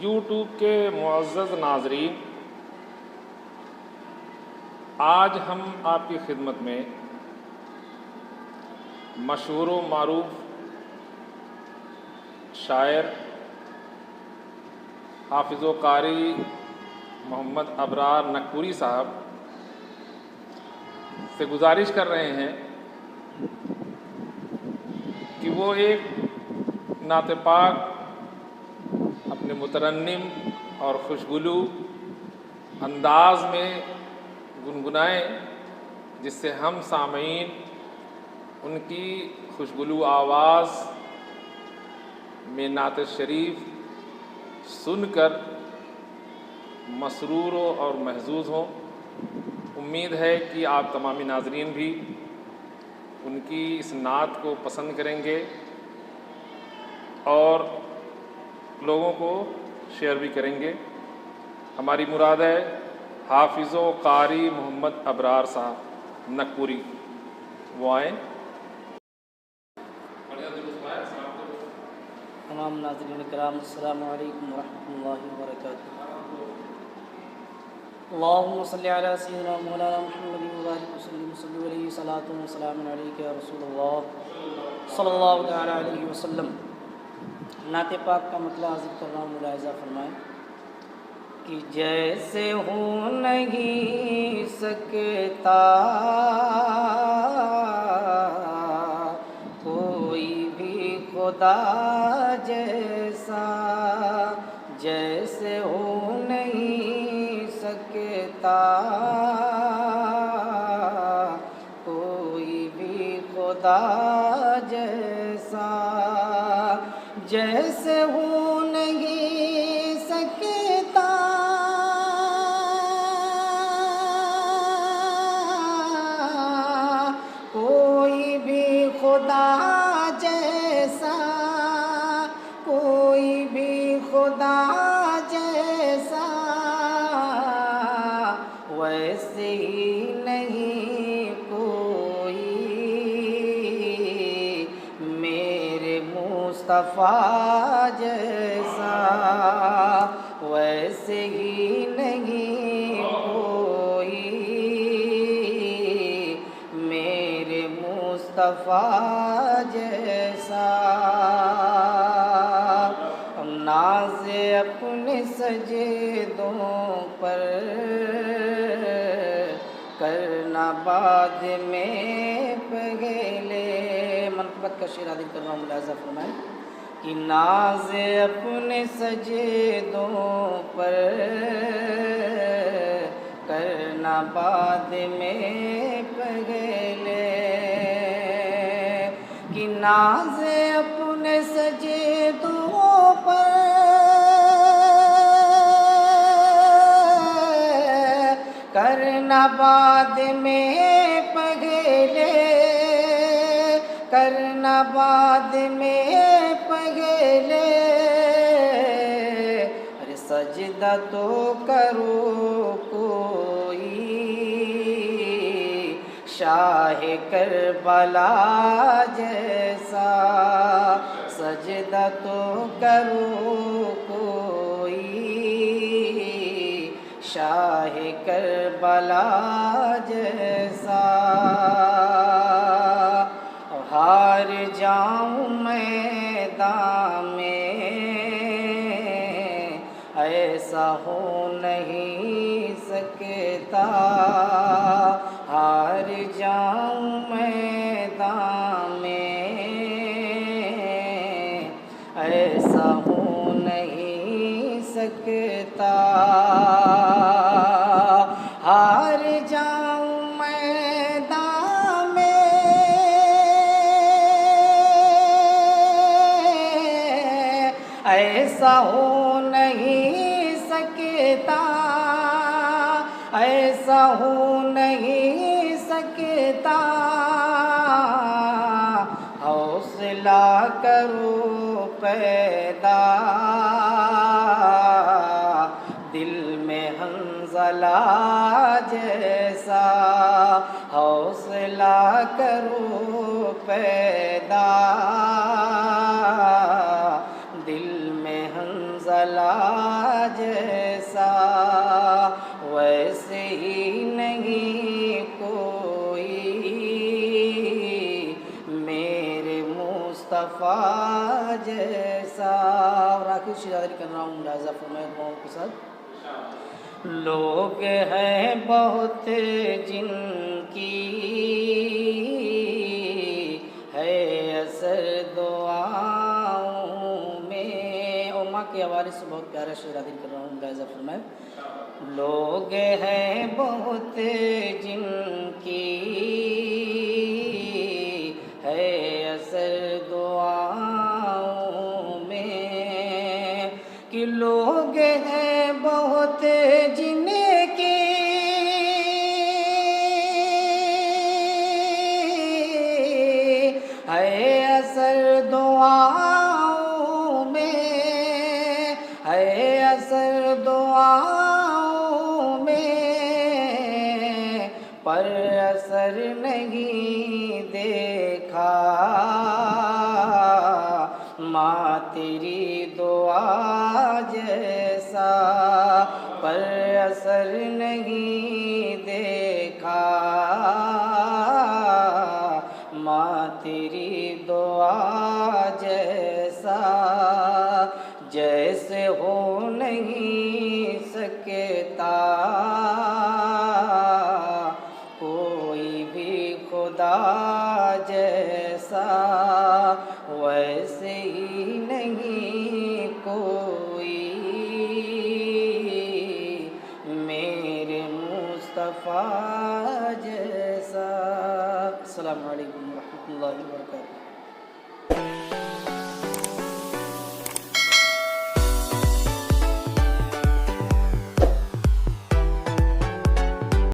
YouTube के मुअज़्ज़ज़ नाज़रीन, आज हम आपकी खिदमत में मशहूर व मारूफ शायर हाफिज़ व कारी मोहम्मद अबरार नकूरी साहब से गुजारिश कर रहे हैं कि वो एक नात पाक अपने मुतरन्निम और खुशगुलू अंदाज में गुनगुनाएं, जिससे हम सामीन उनकी खुशगुलू आवाज़ में नात शरीफ सुनकर मसरूर और महजूज़ हों। उम्मीद है कि आप तमामी नाज़रीन भी उनकी इस नात को पसंद करेंगे और लोगों को शेयर भी करेंगे। हमारी मुराद है हाफिज़ व कारी मोहम्मद अबरार साहब नकूरी, वो आएँ। तमाम नाज़रीन किराम, अस्सलामु अलैकुम व रहमतुल्लाहि व बरकातुहू। अल्लाहुम्मा सल्लि अला सय्यिदिना मौलाना मुहम्मदिन व बारिक वसल्लिम अलैहि सलातु व सलामुन अलैका या रसूलल्लाह सल्लल्लाहु तआला अलैहि वसल्लम। नात पाक का मतलब हाज़िर कर रहा हूँ, मुलाहिज़ा फरमाएँ कि जैसे हो नहीं सकता कोई भी खुदा जैसा, जैसे हो नहीं सकता कोई भी खुदा जैसा, जैसे हो नहीं सकता कोई भी खुदा जैसा, कोई भी खुदा जैसा, वैसे ही नहीं कोई मेरे मुस्तफ़ा जैसा, वैसे ही नहीं कोई मेरे मुस्तफ़ा जैसा। नाज़ अपने सजदों पर करना बाद में पहले। मनक़बत का शेर हाज़िर कर रहा हूँ, मुलाहिज़ा फरमाएं कि नाज़ अपने सजदों पर करना बाद में पहले, कि नाज़ अपने सजदों पर करना बाद में पहले, करना बाद में पहले। अरे सजदा तो करो कोई शाह करबला जैसा, सजदा तो करो कोई शाह करबला जैसा। हार जाऊं मैदान में ऐसा हो नहीं सकता, हार जाऊं मैदान में ऐसा हो नहीं सकता, हार जाऊं मैदान में ऐसा हो नहीं सकता, ऐसा हो नहीं सकता। हौसला करो पैदा दिल में हंज़ला जैसा, हौसला करो पैदा दिल में हंज़ला जैसा। और आखिर शेर कर रहा हूँ, मुलाज़ा फरमाए दुआओं के साथ। लोग हैं बहुत जिनकी है असर दुआओं में। और माँ के हवाले से बहुत प्यारा शेर कर रहा हूँ, मुलाज़ा फरमाए। लोग हैं बहुत जिनकी है असर दुआओं में, कि लोग हैं बहुत जिनकी है असर दुआओं में, है असर दुआओं में, पर असर नहीं देखा माँ तेरी दुआ जैसा। पर असर नहीं देखा माँ तेरी दुआ जैसा। जैसे हो नहीं सकता कोई भी खुदा जैसा, वैसे ही नहीं कोई मेरे मुस्तफ़ा जैसा। अस्सलामु अलैकुम व रहमतुल्लाहि व बरकातुहू।